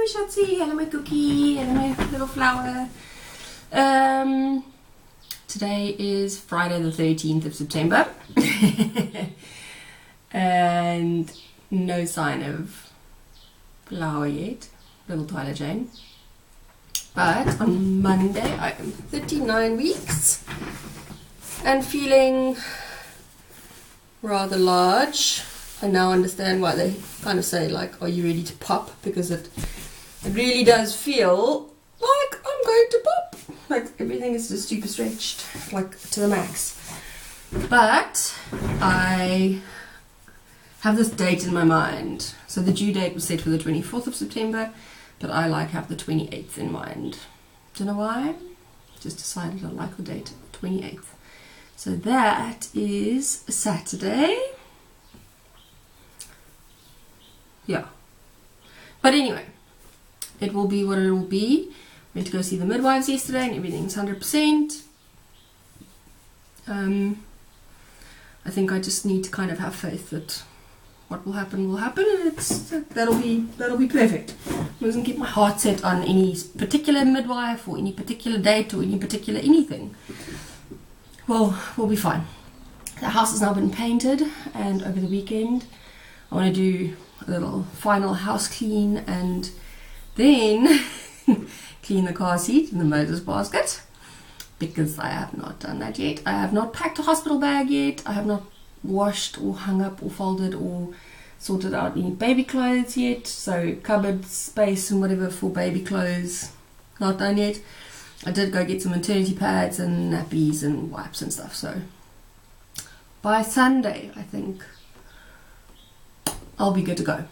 my Shotzi, hello my cookie, hello my little flower. Today is Friday the 13th of September. And no sign of flower yet, little Tyler Jane. But on Monday I am 39 weeks and feeling rather large. I now understand why they kind of say, like, are you ready to pop? Because it really does feel like I'm going to pop. Like everything is just super stretched, like to the max. But I have this date in my mind. So the due date was set for the 24th of September, but I have the 28th in mind. Don't know why. Just decided I like the date, 28th. So that is a Saturday. Yeah. But anyway, it will be what it will be. Went to go see the midwives yesterday and everything's 100%. I think I just need to kind of have faith that what will happen and that'll be perfect. I wasn't keep my heart set on any particular midwife or any particular date or any particular anything. Well, we'll be fine. The house has now been painted, and over the weekend I want to do a little final house clean and then clean the car seat and the Moses basket, because I have not done that yet. I have not packed a hospital bag yet. I have not washed or hung up or folded or sorted out any baby clothes yet. So cupboard space and whatever for baby clothes, not done yet. I did go get some maternity pads and nappies and wipes and stuff. So by Sunday, I think I'll be good to go.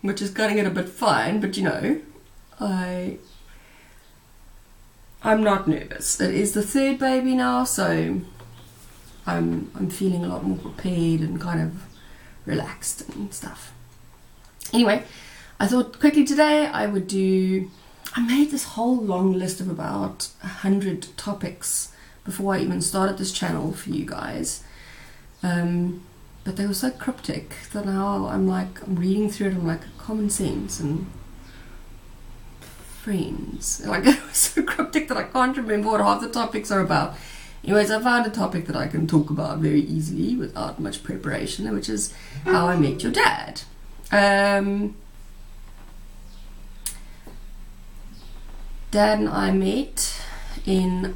Which is cutting it a bit fine, but you know, I'm not nervous. It is the third baby now, so I'm feeling a lot more prepared and kind of relaxed and stuff. Anyway, I thought quickly today I made this whole long list of about 100 topics before I even started this channel for you guys. But they were so cryptic that now I'm reading through it, I'm like, common sense and friends. Like, it was so cryptic that I can't remember what half the topics are about. Anyways, I found a topic that I can talk about very easily without much preparation, which is how I met your dad. Dad and I met in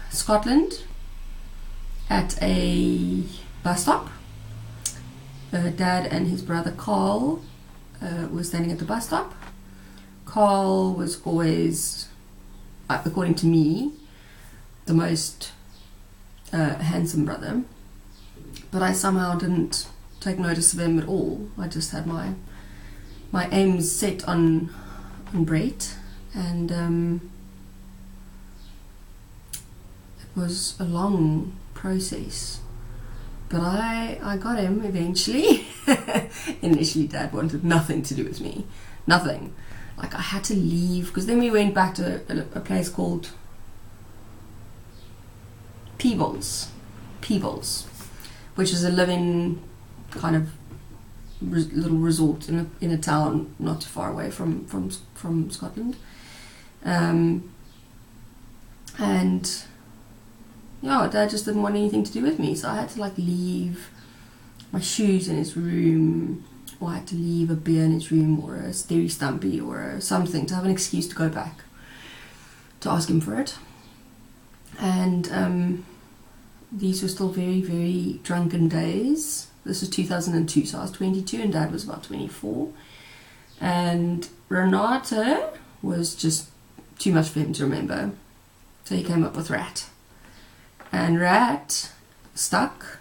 Scotland at a bus stop. Dad and his brother Carl were standing at the bus stop. Carl was always, according to me, the most handsome brother, but I somehow didn't take notice of him at all. I just had my aims set on Brett, and it was a long process. But I got him eventually. Initially, Dad wanted nothing to do with me. Nothing. Like, I had to leave, because then we went back to a place called Peebles, which is a living kind of little resort in a town not too far away from Scotland. And yeah, Dad just didn't want anything to do with me, so I had to leave my shoes in his room, or I had to leave a beer in his room, or a Sterry Stumpy, or something, to have an excuse to go back to ask him for it. And these were still very, very drunken days. This was 2002, so I was 22 and Dad was about 24. And Renata was just too much for him to remember, so he came up with Rat. And Rat stuck,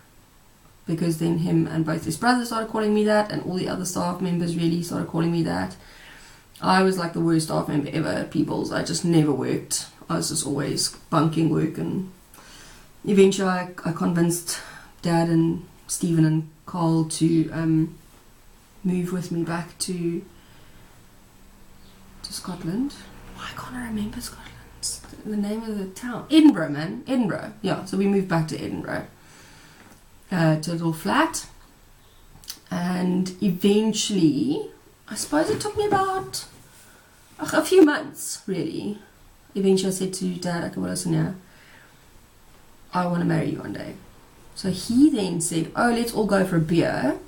because then him and both his brothers started calling me that, and all the other staff members really started calling me that. I was like the worst staff member ever at People's. I just never worked. I was just always bunking work, and eventually I convinced Dad and Stephen and Carl to move with me back to Scotland. Why can't I remember Scotland? The name of the town? Edinburgh, man. Edinburgh. Yeah, so we moved back to Edinburgh, to a little flat. And And eventually, I suppose it took me about a few months, really. Eventually I said to Dad, okay, well, listen here, I want to marry you one day. So he then said, oh, let's all go for a beer.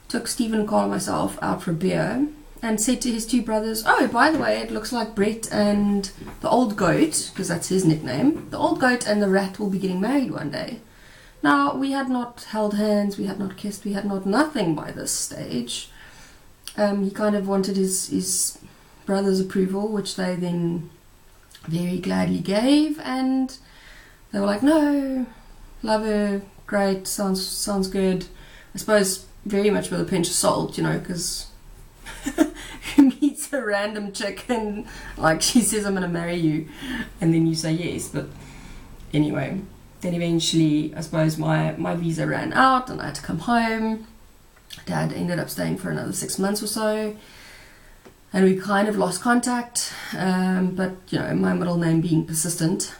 Took Stephen, Carl and myself out for a beer and said to his two brothers, oh, by the way, it looks like Brett and the old goat, because that's his nickname, the old goat and the rat will be getting married one day. Now, we had not held hands, we had not kissed, we had not nothing by this stage. He kind of wanted his brother's approval, which they then very gladly gave, and they were like, no, love her, great, sounds good. I suppose very much with a pinch of salt, you know, because who meets a random chick and like she says I'm gonna marry you and then you say yes. But anyway, then eventually I suppose my visa ran out and I had to come home. Dad ended up staying for another 6 months or so, and we kind of lost contact, but you know, my middle name being persistent,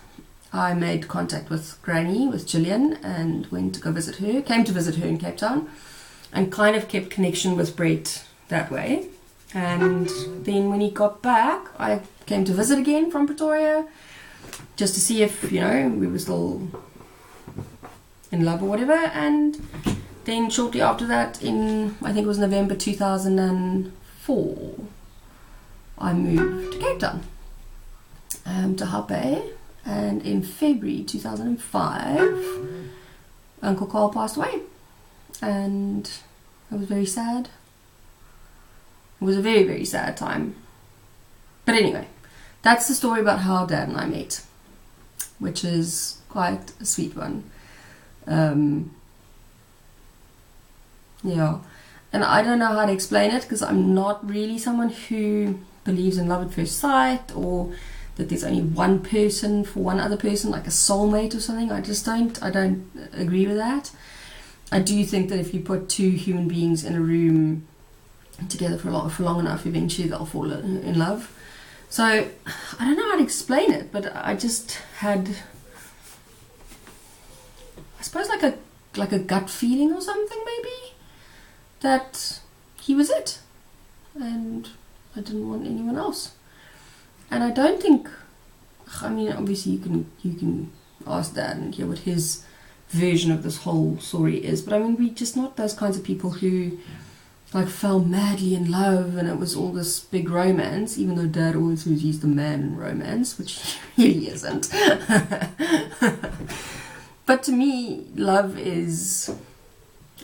I made contact with Granny, with Gillian, and went to go visit her, came to visit her in Cape Town, and kind of kept connection with Brett that way. And then when he got back, I came to visit again from Pretoria, just to see if, you know, we were still in love or whatever. And then shortly after that, in, I think it was November 2004, I moved to Cape Town, to Hape. And in February 2005, Uncle Carl passed away. And I was very sad. It was a very, very sad time. But anyway, that's the story about how Dad and I met, which is quite a sweet one. Yeah, and I don't know how to explain it, because I'm not really someone who believes in love at first sight, or that there's only one person for one other person, like a soulmate or something. I don't agree with that. I do think that if you put two human beings in a room together for long enough, eventually they'll fall in love. So I don't know how to explain it, but I just had, I suppose, like a gut feeling or something, maybe, that he was it, and I didn't want anyone else. And I don't think, I mean, obviously you can ask Dad and hear what his version of this whole story is, but I mean, we're just not those kinds of people who like fell madly in love and it was all this big romance, even though Dad always says he's the man in romance, which he really isn't. But to me, love is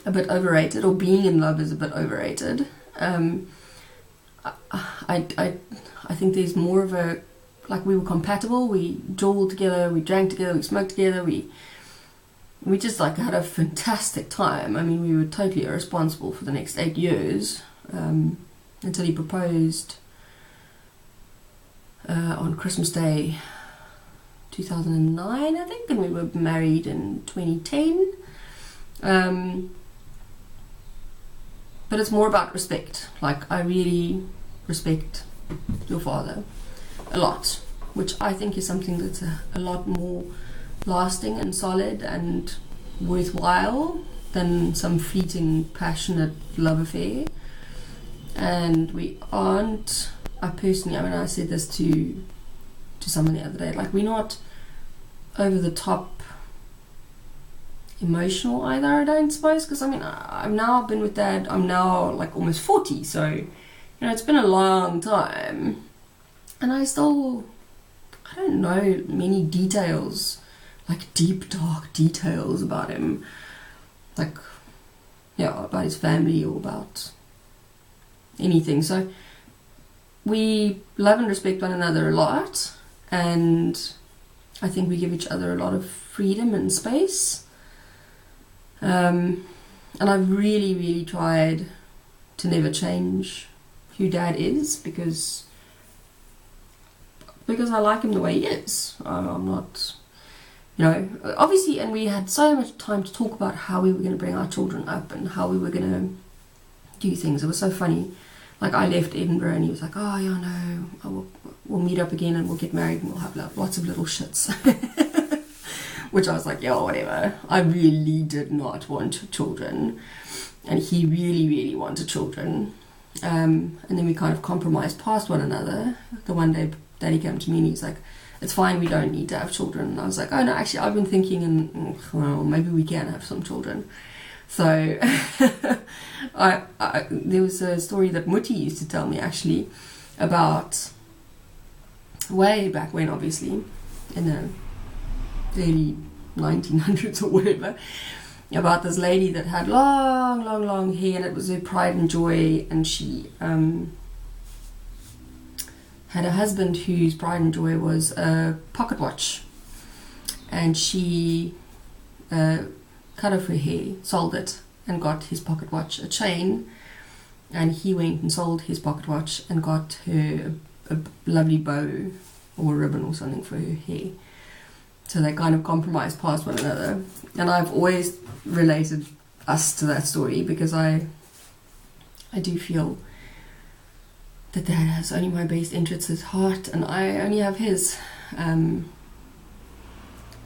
a bit overrated, or being in love is a bit overrated. I think there's more of a, like, we were compatible, we jawed together, we drank together, we smoked together, we just like had a fantastic time. I mean, we were totally irresponsible for the next 8 years, until he proposed on Christmas Day 2009, I think, and we were married in 2010. But it's more about respect. Like, I really respect your father a lot, which I think is something that's a lot more lasting and solid and worthwhile than some fleeting, passionate love affair. And we aren't, I said this to someone the other day, like, we're not over the top emotional either, I don't suppose, because I mean, I've now been with Dad, I'm now like almost 40, so, you know, it's been a long time, and I don't know many details, like deep, dark details about him, like, yeah, about his family or about anything. So we love and respect one another a lot, and I think we give each other a lot of freedom and space. And I've really, really tried to never change who Dad is, because I like him the way he is. I'm not, you know, obviously, and we had so much time to talk about how we were going to bring our children up and how we were going to do things. It was so funny. Like, I left Edinburgh and he was like, oh yeah, no, we'll meet up again and we'll get married and we'll have lots of little shits. Which I was like, yeah, whatever. I really did not want children. and he really, really wanted children. And then we kind of compromised past one another. The one day Daddy came to me and he's like, it's fine, we don't need to have children. And I was like, oh no, actually I've been thinking, and well, maybe we can have some children. So there was a story that Mutti used to tell me actually about way back when, obviously in the early 1900s or whatever, about this lady that had long hair, and it was her pride and joy, and she had a husband whose pride and joy was a pocket watch, and she cut off her hair, sold it, and got his pocket watch a chain, and he went and sold his pocket watch and got her a lovely bow or a ribbon or something for her hair. So they kind of compromised past one another, and I've always related us to that story because I do feel that Dad has only my best interests at heart, and I only have his.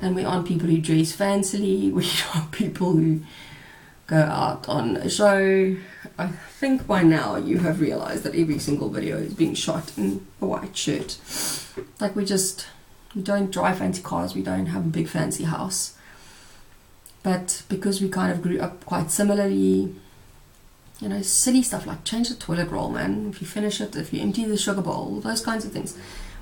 And we aren't people who dress fancily. We are people who go out on a show. I think by now you have realized that every single video is being shot in a white shirt. Like we don't drive fancy cars, we don't have a big fancy house. But because we kind of grew up quite similarly, you know, silly stuff like change the toilet roll, man, if you finish it, if you empty the sugar bowl, those kinds of things.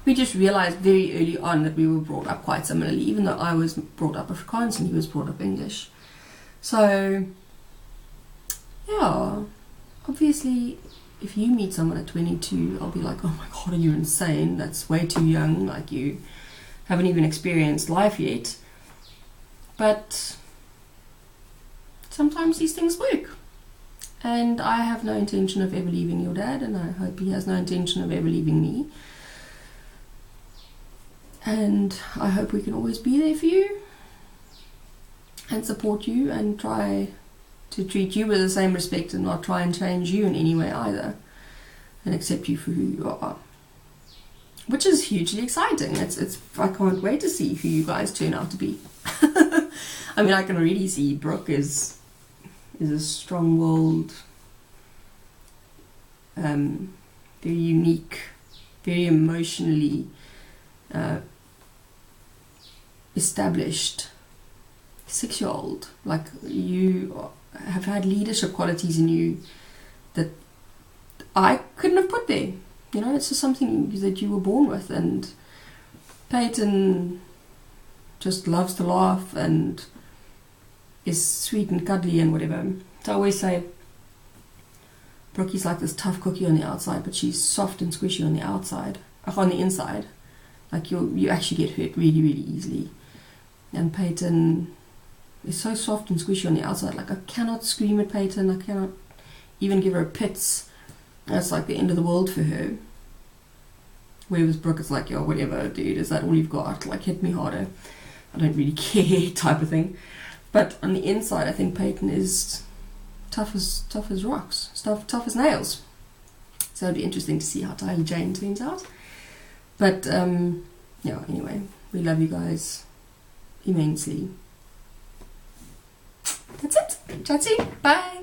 We just realized very early on that we were brought up quite similarly, even though I was brought up Afrikaans and he was brought up English. So, yeah, obviously, if you meet someone at 22, I'll be like, oh my God, are you insane? That's way too young, like you haven't even experienced life yet. But sometimes these things work. And I have no intention of ever leaving your dad, and I hope he has no intention of ever leaving me. And I hope we can always be there for you and support you and try to treat you with the same respect and not try and change you in any way either, and accept you for who you are, which is hugely exciting. I can't wait to see who you guys turn out to be. I mean, I can already see Brooke is a strong-willed, very unique, very emotionally established 6-year-old. Like, you have had leadership qualities in you that I couldn't have put there. You know, it's just something that you were born with. And Peyton just loves to laugh and is sweet and cuddly and whatever. So I always say Brookie's like this tough cookie on the outside, but she's soft and squishy on the outside, on the inside. Like you actually get hurt really, really easily. And Peyton is so soft and squishy on the outside. Like, I cannot scream at Peyton. I cannot even give her a pits. That's like the end of the world for her. Whereas Brooke is like, yo, whatever, dude, is that all you've got? Like, hit me harder. I don't really care, type of thing. But on the inside, I think Peyton is tough as rocks, tough as nails. So it'll be interesting to see how Tyler Jane turns out. But yeah, anyway, we love you guys immensely. That's it. Chat soon. Bye.